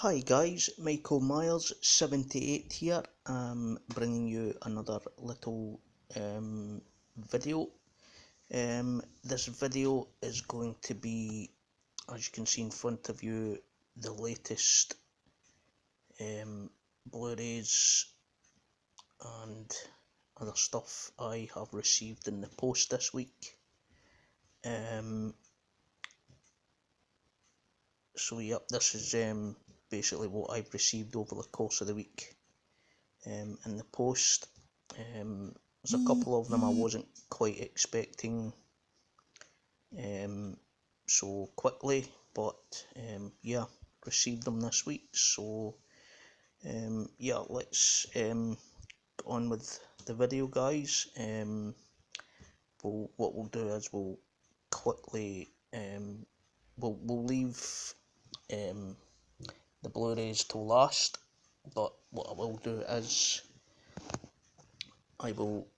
Hi guys, Michael Myers 78 here. Bringing you another little video. This video is going to be, as you can see in front of you, the latest Blu-rays and other stuff I have received in the post this week. So yep, this is basically what I've received over the course of the week in the post. There's a couple of them I wasn't quite expecting so quickly, but yeah, received them this week. So yeah, let's get on with the video, guys. What we'll do is we'll quickly we'll leave the Blu-rays till last, but what I will do is I will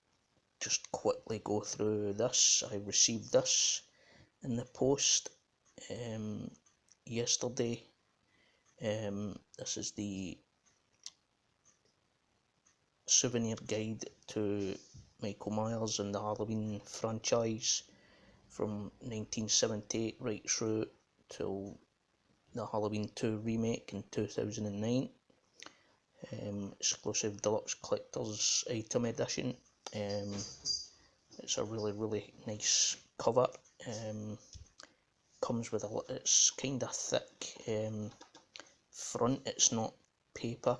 just quickly go through this. I received this in the post yesterday. This is the souvenir guide to Michael Myers and the Halloween franchise from 1978 right through till the Halloween 2 remake in 2009. Exclusive deluxe collector's item edition. It's a really nice cover. Comes with it's kind of thick front. It's not paper,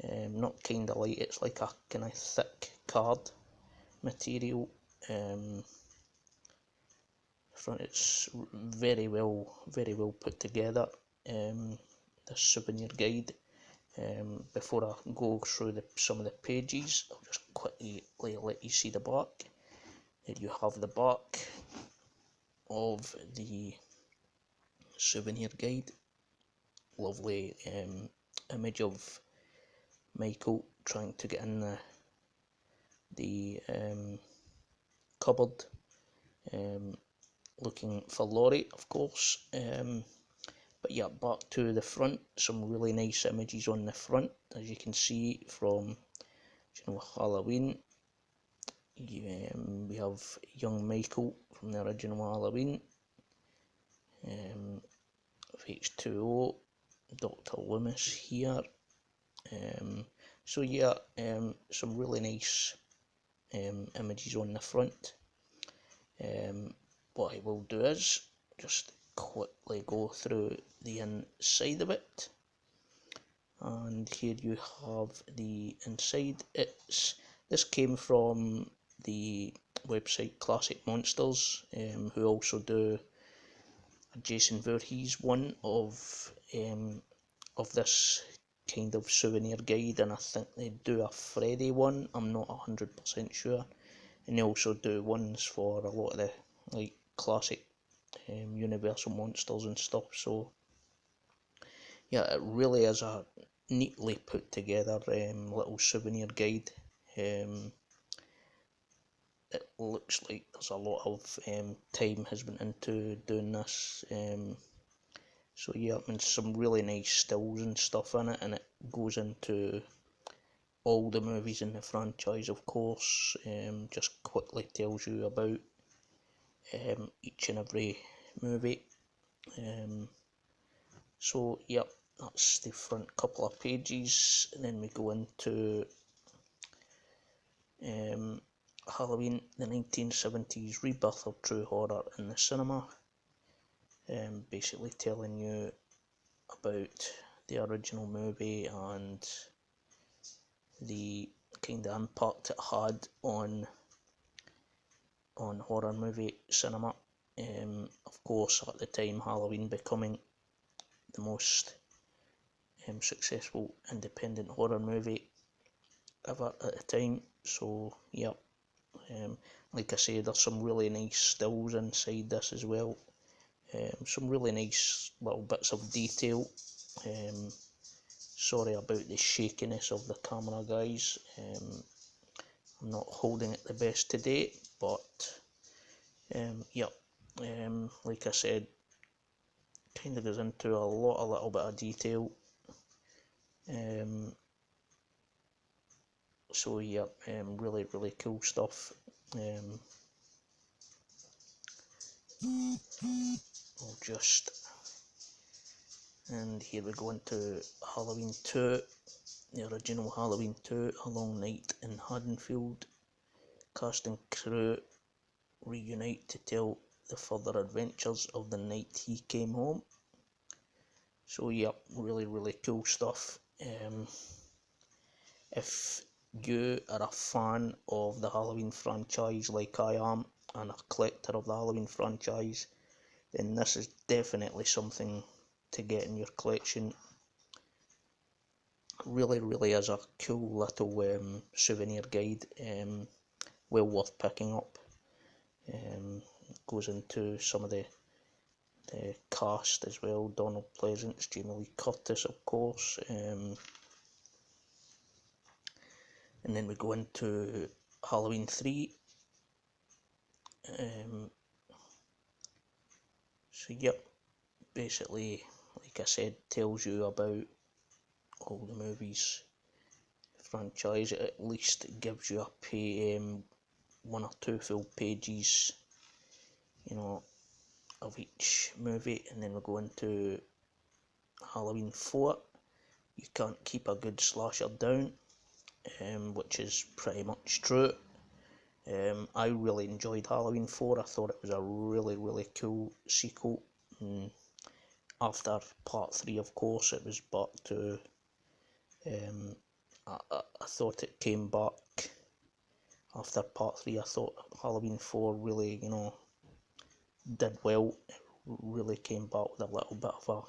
not kind of light. It's like a kind of thick card material. Front, it's very well put together. This souvenir guide. Before I go through some of the pages, I'll just quickly let you see the back. There you have the back of the souvenir guide. Lovely image of Michael trying to get in the cupboard, looking for Laurie, of course. But yeah, back to the front, some really nice images on the front, as you can see from Halloween. We have young Michael from the original Halloween, H2O, Dr. Loomis here. So yeah, some really nice images on the front. What I will do is just quickly go through the inside of it, and here you have the inside. This came from the website Classic Monsters, who also do a Jason Voorhees one of this kind of souvenir guide, and I think they do a Freddy one. I'm not 100% sure, and they also do ones for a lot of the like classic Universal monsters and stuff. So yeah, it really is a neatly put together little souvenir guide. It looks like there's a lot of time has been into doing this. So yeah, and some really nice stills and stuff in it, and it goes into all the movies in the franchise, of course. Just quickly tells you about each and every movie. So yep, that's the front couple of pages, and then we go into Halloween, the 1970s rebirth of true horror in the cinema. Basically telling you about the original movie and the kind of impact it had on horror movie cinema. Of course, at the time, Halloween becoming the most successful independent horror movie ever at the time. So yeah, like I said, there's some really nice stills inside this as well. Some really nice little bits of detail. Sorry about the shakiness of the camera, guys. I'm not holding it the best today, but yeah, like I said, kind of goes into a little bit of detail. So yeah, really cool stuff. We'll just, and here we go into Halloween 2, the original Halloween 2, A Long Night in Haddonfield. Cast and crew reunite to tell the further adventures of the night he came home. So yeah, really cool stuff. If you are a fan of the Halloween franchise like I am, and a collector of the Halloween franchise, then this is definitely something to get in your collection. Really is a cool little souvenir guide, well worth picking up. Goes into some of the cast as well: Donald Pleasance, Jamie Lee Curtis, of course, and then we go into Halloween 3. So yep, basically, like I said, tells you about all the movies franchise. At least it gives you a one or two full pages, you know, of each movie. And then we go into Halloween 4. You can't keep a good slasher down, which is pretty much true. I really enjoyed Halloween 4. I thought it was a really cool sequel. After part 3, of course, it was back to, I thought it came back after part 3. I thought Halloween 4 really, did well. It really came back with a little bit of a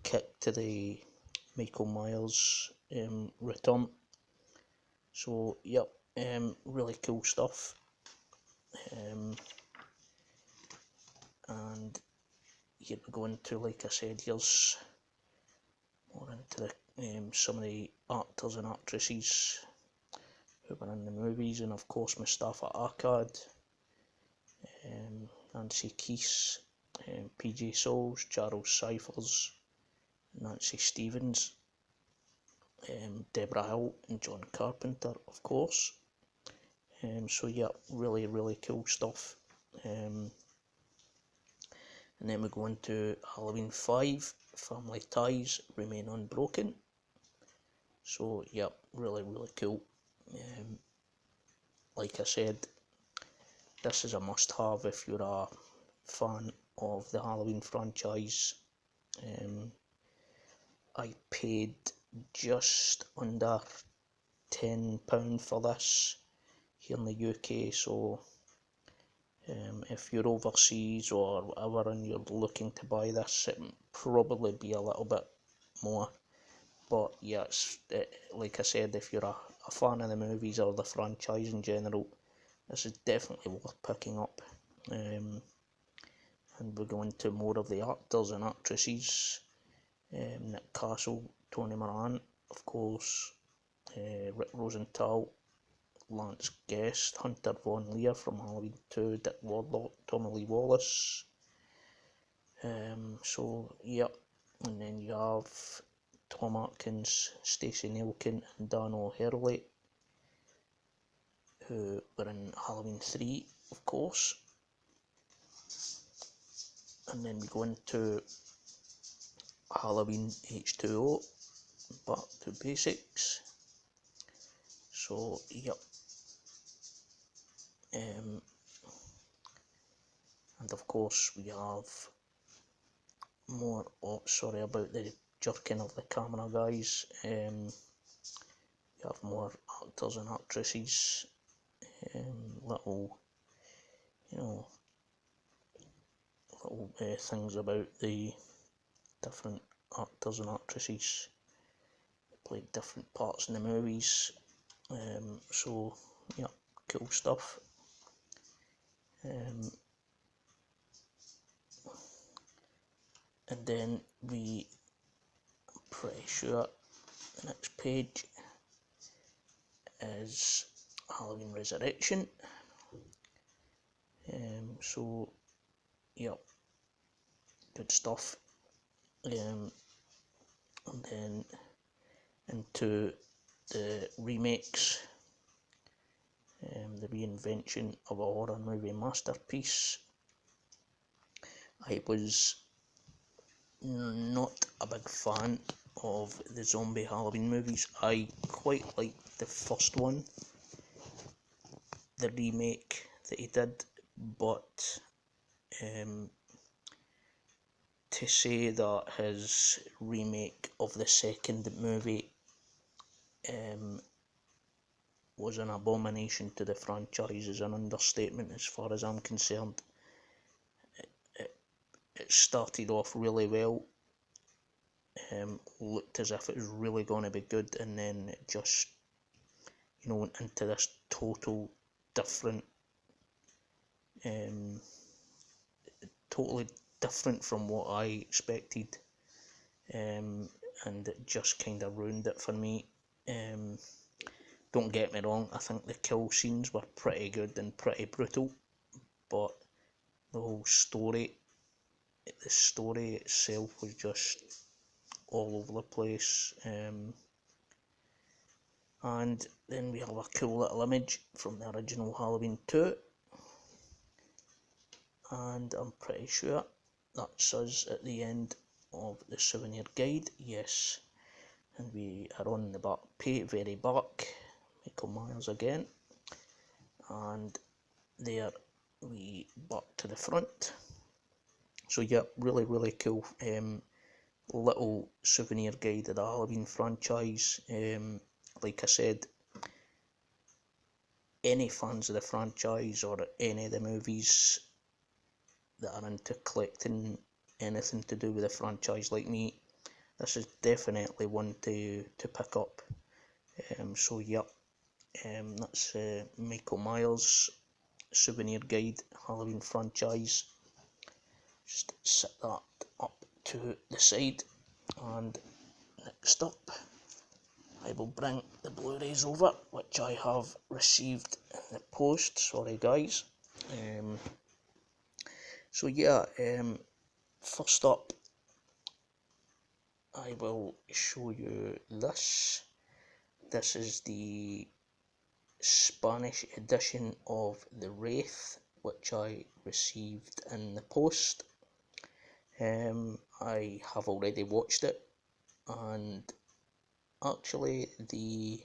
kick to the Michael Myers return. So yep, really cool stuff. And here we go into, like I said, here's more into the some of the actors and actresses who were in the movies, and of course Mustafa Akkad, Nancy Keese, PJ Soles, Charles Cyphers, Nancy Stevens, Deborah Hill, and John Carpenter, of course. So yeah, really cool stuff. And then we go into Halloween 5, Family Ties Remain Unbroken. So yeah, really cool. Like I said, this is a must-have if you're a fan of the Halloween franchise. I paid just under £10 for this here in the UK, so if you're overseas or whatever and you're looking to buy this, it would probably be a little bit more. But yeah, like I said, if you're a fan of the movies or the franchise in general, this is definitely worth picking up. And we're going to more of the actors and actresses. Nick Castle, Tony Moran, of course, Rick Rosenthal, Lance Guest, Hunter Von Leer from Halloween 2, Dick Warlock, Tommy Lee Wallace. So yep, and then you have Tom Atkins, Stacey Nelkin, and Dan O'Hurley, who were in Halloween 3, of course. And then we go into Halloween H2O, back to basics. So yep, and of course we have more. Oh, sorry about the jerking of the camera, guys. We have more actors and actresses, little things about the different actors and actresses who played different parts in the movies. So yeah, cool stuff. And then I'm pretty sure the next page is Halloween Resurrection. So yeah, good stuff. and then into the remakes, the reinvention of a horror movie masterpiece. I was not a big fan of the zombie Halloween movies. I quite liked the first one, the remake that he did, but to say that his remake of the second movie was an abomination to the franchise is an understatement as far as I'm concerned. It started off really well, looked as if it was really going to be good, and then it just, went into this total different, totally different from what I expected, and it just kind of ruined it for me. Don't get me wrong, I think the kill scenes were pretty good and pretty brutal, but the whole story, the story itself was just all over the place. And then we have a cool little image from the original Halloween 2, and I'm pretty sure that's us at the end of the souvenir guide. Yes, and we are on the back, very back, Michael Myers again, and there we back to the front. So yeah, really cool little souvenir guide of the Halloween franchise. Like I said, any fans of the franchise or any of the movies that are into collecting anything to do with the franchise like me, this is definitely one to pick up. So yep, that's Michael Myers souvenir guide Halloween franchise. Just set that up to the side, and next up I will bring the Blu-rays over, which I have received in the post. Sorry guys. So yeah, first up I will show you this. This is the Spanish edition of The Wraith, which I received in the post. I have already watched it, and actually the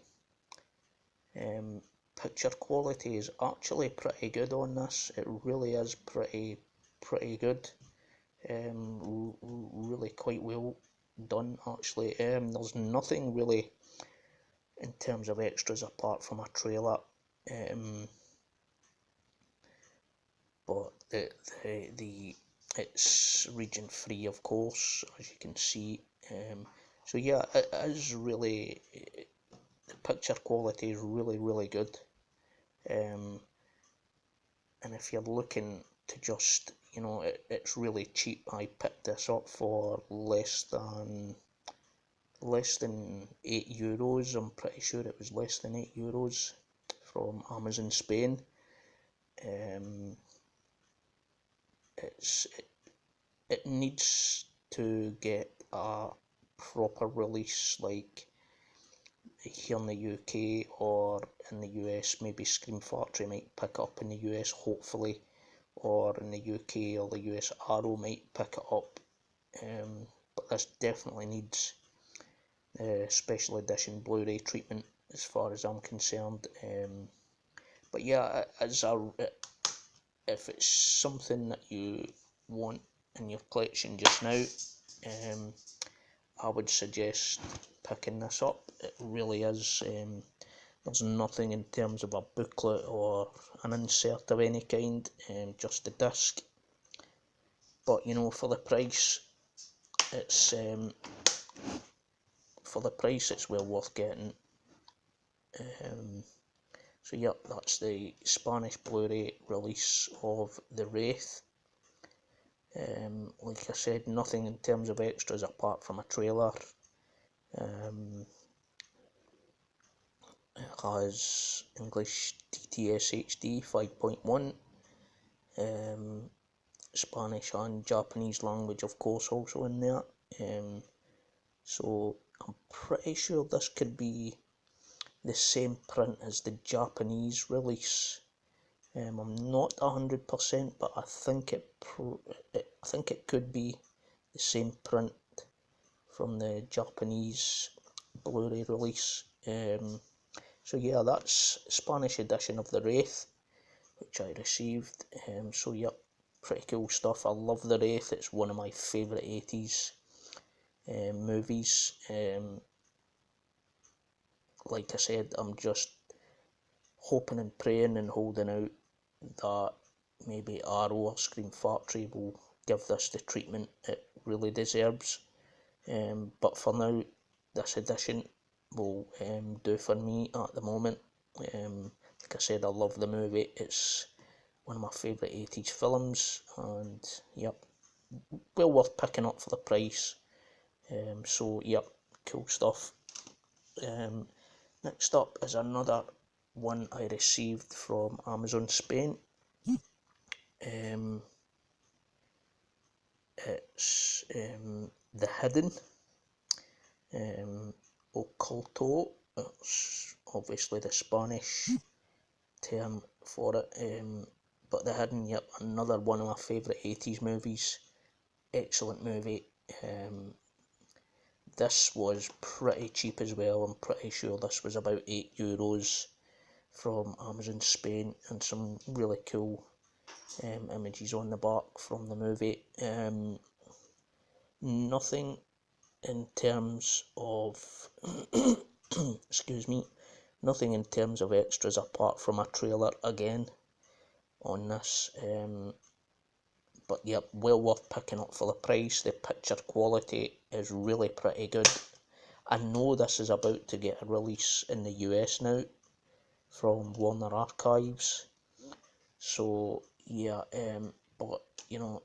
picture quality is actually pretty good on this. It really is pretty good. Really quite well done actually. There's nothing really in terms of extras apart from a trailer, but it's region free, of course, as you can see. So yeah, it is really, the picture quality is really good. And if you're looking to just, it's really cheap. I picked this up for less than €8. I'm pretty sure it was less than €8 from Amazon Spain. It needs to get a proper release, like here in the UK or in the US. Maybe Scream Factory might pick up in the US, hopefully, or in the UK or the US Arrow might pick it up. But this definitely needs special edition Blu-ray treatment as far as I'm concerned. But yeah, if it's something that you want in your collection just now, I would suggest picking this up. It really is. There's nothing in terms of a booklet or an insert of any kind, just a disc. But for the price, it's well worth getting. So yep, that's the Spanish Blu-ray release of The Wraith. Like I said, nothing in terms of extras apart from a trailer. It has English DTS HD 5.1, Spanish and Japanese language, of course, also in there. So I'm pretty sure this could be the same print as the Japanese release. I'm not 100%, but I think it could be the same print from the Japanese Blu-ray release. So yeah, that's Spanish edition of The Wraith, which I received. So yep, pretty cool stuff. I love The Wraith. It's one of my favourite 80s movies. Like I said, I'm just hoping and praying and holding out that maybe Arrow or Scream Factory will give this the treatment it really deserves. But for now, this edition will do for me at the moment. Like I said, I love the movie. It's one of my favourite 80s films, and yep, well worth picking up for the price. So yep, cool stuff. Next up is another one I received from Amazon Spain. It's The Hidden, Oculto. It's obviously the Spanish term for it. But The Hidden, yep, another one of my favourite 80s movies. Excellent movie. This was pretty cheap as well. I'm pretty sure this was about €8 from Amazon Spain, and some really cool images on the back from the movie. Nothing in terms of excuse me, nothing in terms of extras apart from a trailer again on this. But yep, well worth picking up for the price. The picture quality is really pretty good. I know this is about to get a release in the US now from Warner Archives. So yeah, but you know,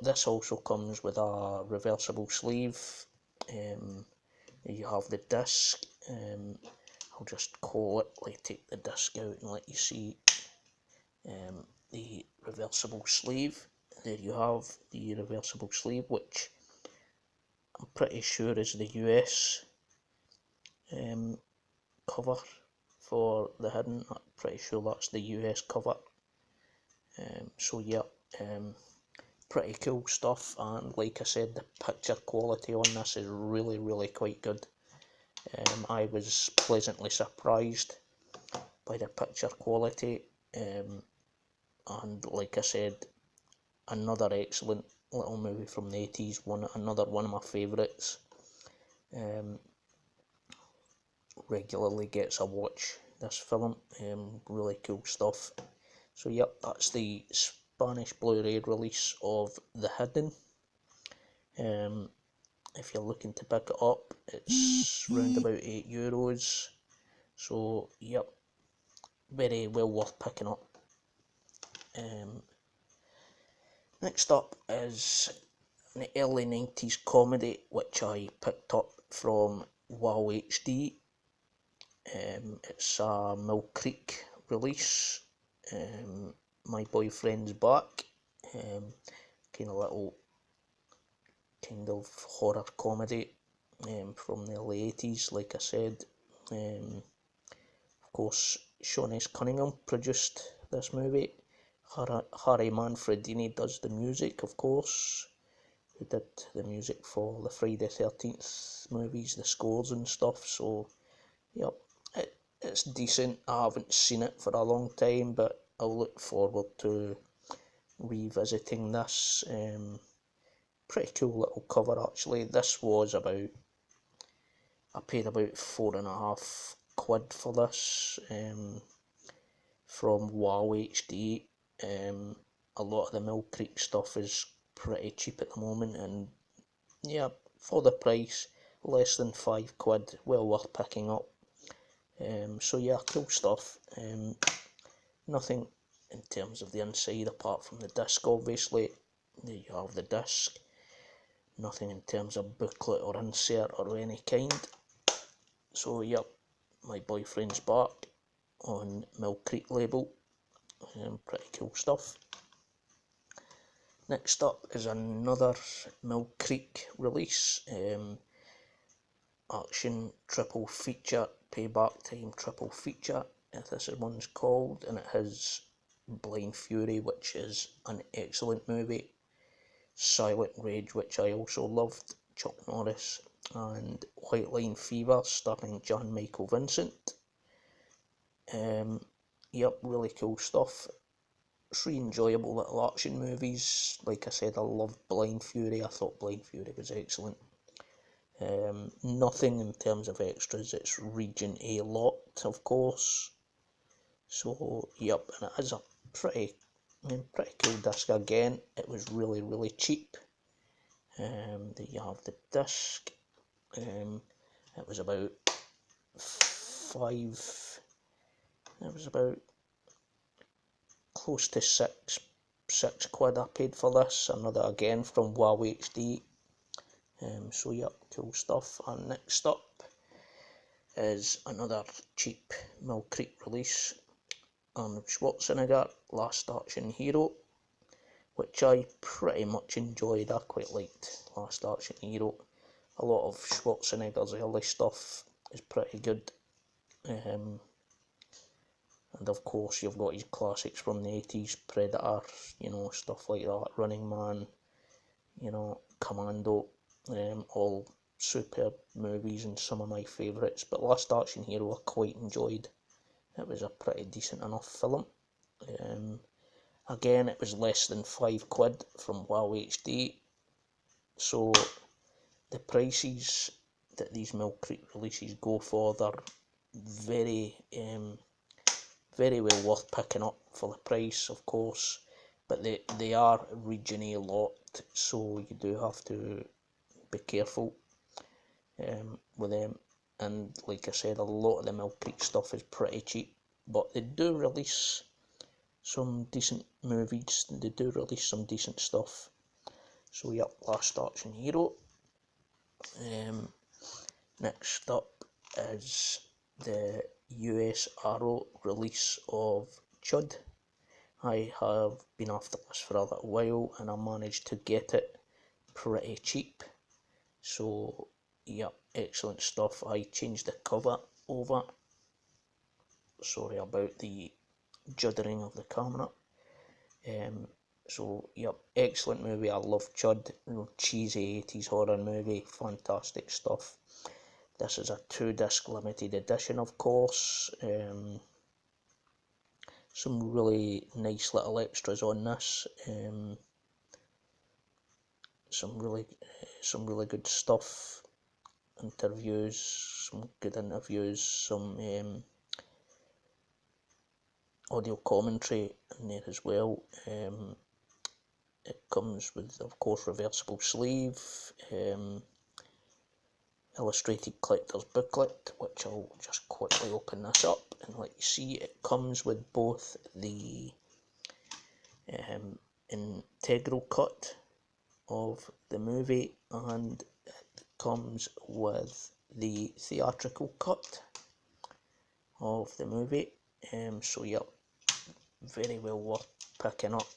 this also comes with a reversible sleeve. You have the disc. I'll just quickly take the disc out and let you see the reversible sleeve. There you have the reversible sleeve, which I'm pretty sure is the US cover for The Hidden. I'm pretty sure that's the US cover. So yeah, pretty cool stuff, and like I said, the picture quality on this is really quite good. I was pleasantly surprised by the picture quality, and like I said, another excellent little movie from the 80s, another one of my favourites. Regularly gets a watch, this film. Really cool stuff. So yep, that's the Spanish Blu-ray release of The Hidden. If you're looking to pick it up, it's round about €8. So yep, very well worth picking up. Next up is an early 90s comedy which I picked up from Wow HD. It's a Mill Creek release. My Boyfriend's Back. Kind of horror comedy from the early 80s, like I said. Of course, Sean S. Cunningham produced this movie. Harry Manfredini does the music, of course, who did the music for the Friday 13th movies, the scores and stuff. So yep, it's decent. I haven't seen it for a long time, but I'll look forward to revisiting this. Pretty cool little cover actually. This was I paid about £4.50 for this from Wow HD. A lot of the Mill Creek stuff is pretty cheap at the moment, and yeah, for the price, less than £5, well worth picking up. So yeah, cool stuff. Nothing in terms of the inside apart from the disc, obviously. There you have the disc. Nothing in terms of booklet or insert or any kind. So yep, My Boyfriend's Back on Mill Creek label. Pretty cool stuff. Next up is another Mill Creek release, action triple feature, payback time triple feature, this one's called, and it has Blind Fury, which is an excellent movie, Silent Rage, which I also loved, Chuck Norris, and White Line Fever, starring Jan Michael Vincent. Yep, really cool stuff. Three enjoyable little action movies. Like I said, I loved Blind Fury. I thought Blind Fury was excellent. Nothing in terms of extras. It's Region A lot, of course. So, yep, and it has a pretty cool disc again. It was really cheap. There you have the disc. It was about close to six quid I paid for this. Another again from WoW HD. So yep, cool stuff. And next up is another cheap Mill Creek release, Arnold Schwarzenegger, Last Action Hero, which I pretty much enjoyed. I quite liked Last Action Hero. A lot of Schwarzenegger's early stuff is pretty good. And of course you've got his classics from the 80s, Predator, stuff like that, Running Man, Commando, all superb movies and some of my favourites. But Last Action Hero I quite enjoyed. It was a pretty decent enough film. Again, it was less than £5 from WoW HD, so the prices that these Mill Creek releases go for, they're very well worth picking up for the price, of course, but they are Region A lot, so you do have to be careful with them. And like I said, a lot of the Mill Creek stuff is pretty cheap, but they do release some decent movies, they do release some decent stuff. So yep, Last Action Hero. Next up is the US Arrow release of Chud. I have been after this for a little while and I managed to get it pretty cheap. So yep, excellent stuff. I changed the cover over. Sorry about the juddering of the camera. So yep, excellent movie. I love Chud, cheesy 80s horror movie, fantastic stuff. This is a 2-disc limited edition, of course. Some really nice little extras on this. Some really good stuff. Interviews, some good interviews, some audio commentary in there as well. It comes with, of course, reversible sleeve, illustrated collector's booklet, which I'll just quickly open this up and let you see. It comes with both the integral cut of the movie and it comes with the theatrical cut of the movie. So yep, very well worth picking up.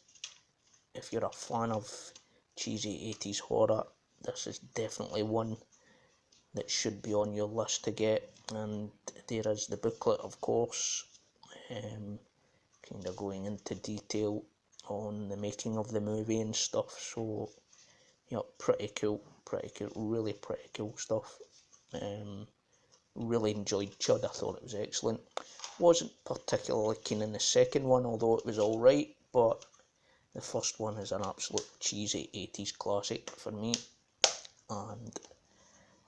If you're a fan of cheesy 80s horror, this is definitely one that should be on your list to get. And there is the booklet, of course, kind of going into detail on the making of the movie and stuff. So yeah, pretty cool, really pretty cool stuff. Really enjoyed Chud. I thought it was excellent. Wasn't particularly keen in the second one, although it was alright, but the first one is an absolute cheesy 80s classic for me. And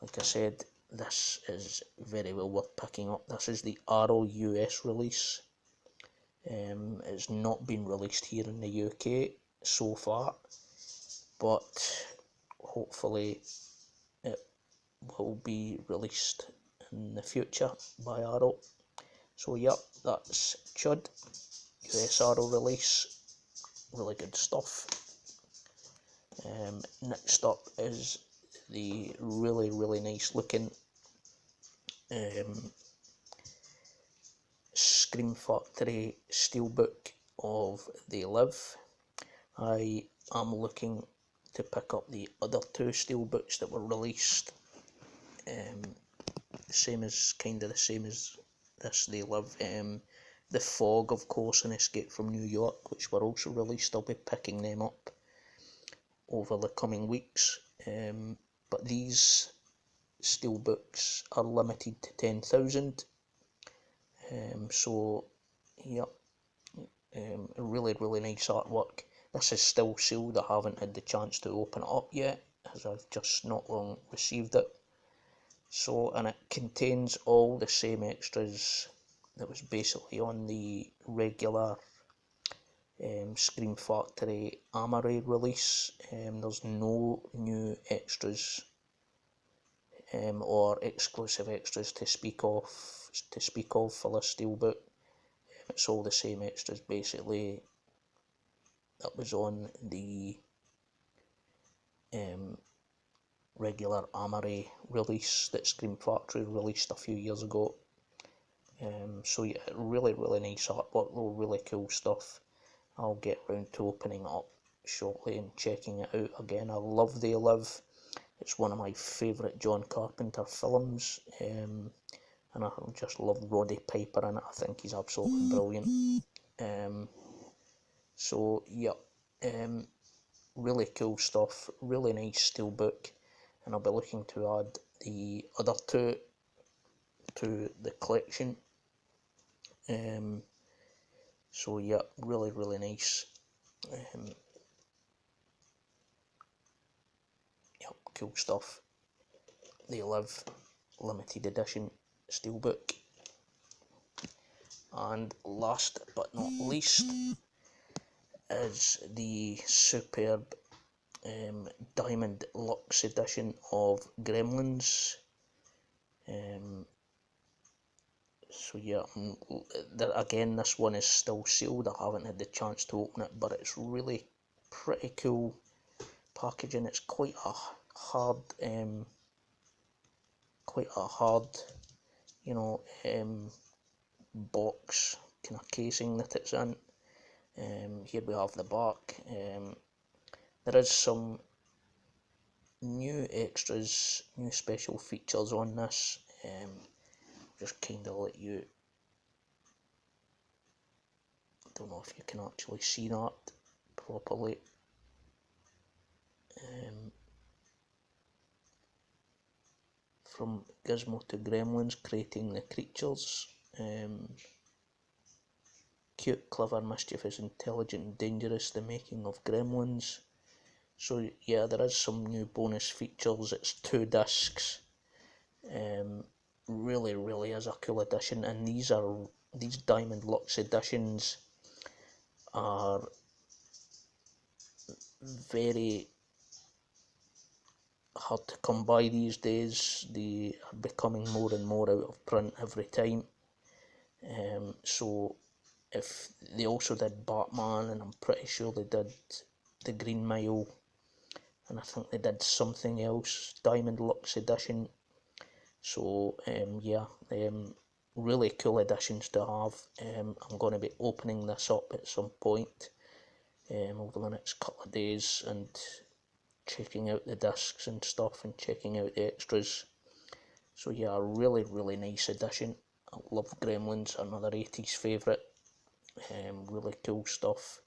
like I said, this is very well worth picking up. This is the Arrow US release. It's not been released here in the UK so far, but hopefully it will be released in the future by Arrow. So yep, that's Chud, US Arrow release, really good stuff. Next up is the really nice looking Scream Factory steelbook of They Live. I am looking to pick up the other two steelbooks that were released. The same as this. They live. The Fog, of course, and Escape from New York, which were also released. I'll be picking them up over the coming weeks. But these steelbooks are limited to 10,000. So, yep, really nice artwork. This is still sealed. I haven't had the chance to open it up yet, as I've just not long received it. So, and it contains all the same extras that was basically on the regular Scream Factory Amare release. There's no new extras or exclusive extras to speak of for this steelbook. It's all the same extras basically that was on the regular Amare release that Scream Factory released a few years ago. So yeah, really nice artwork though, really cool stuff. I'll get round to opening it up shortly and checking it out again. I love They Live. It's one of my favourite John Carpenter films, and I just love Roddy Piper in it. I think he's absolutely brilliant. So yeah, really cool stuff, really nice steelbook, and I'll be looking to add the other two to the collection. So yeah, really nice. Yep, cool stuff. They Live limited edition steelbook. And last but not least is the superb Diamond Luxe edition of Gremlins. So yeah, again, this one is still sealed. I haven't had the chance to open it, but it's really pretty cool packaging. It's quite a hard, box kind of casing that it's in. Here we have the back. There is some new extras, new special features on this. Just kind of let you, I don't know if you can actually see that properly. From Gizmo to Gremlins, creating the creatures. Cute, clever, mischievous, intelligent, and dangerous, the making of Gremlins. So yeah, there is some new bonus features. It's 2 discs. Really is a cool edition, and these Diamond Luxe editions are very hard to come by these days. They are becoming more and more out of print every time. So if they also did Batman, and I'm pretty sure they did the Green Mile, and I think they did something else, Diamond Luxe edition. So yeah, really cool editions to have. I'm going to be opening this up at some point over the next couple of days and checking out the discs and stuff and checking out the extras. So yeah, a really nice edition. I love Gremlins, another 80s favourite. Really cool stuff.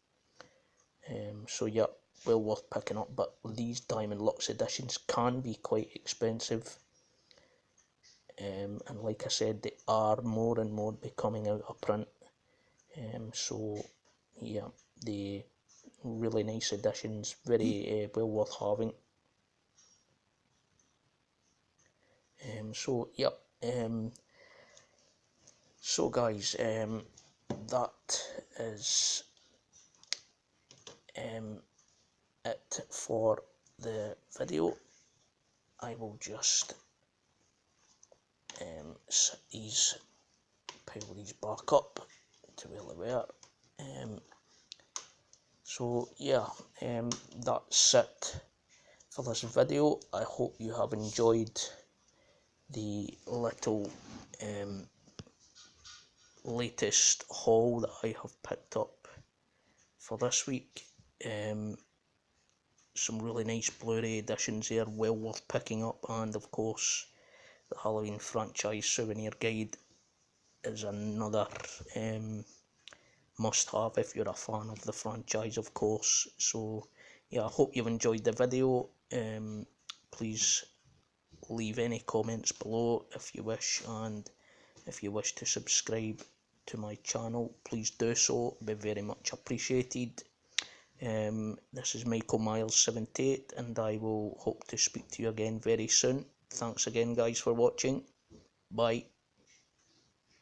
So yeah, well worth picking up, but these Diamond Luxe editions can be quite expensive. And like I said, they are more and more becoming out of print. So yeah, the really nice editions, very well worth having. So yep. So guys, that is it for the video. I will just pile these back up to where they were. So yeah, that's it for this video. I hope you have enjoyed the little latest haul that I have picked up for this week. Some really nice Blu-ray editions there, well worth picking up. And of course, the Halloween franchise souvenir guide is another must-have if you're a fan of the franchise, of course. So yeah, I hope you've enjoyed the video. Please leave any comments below if you wish, and if you wish to subscribe to my channel, please do so, it'd be very much appreciated. This is Michael Miles 78, and I will hope to speak to you again very soon. Thanks again guys for watching. Bye.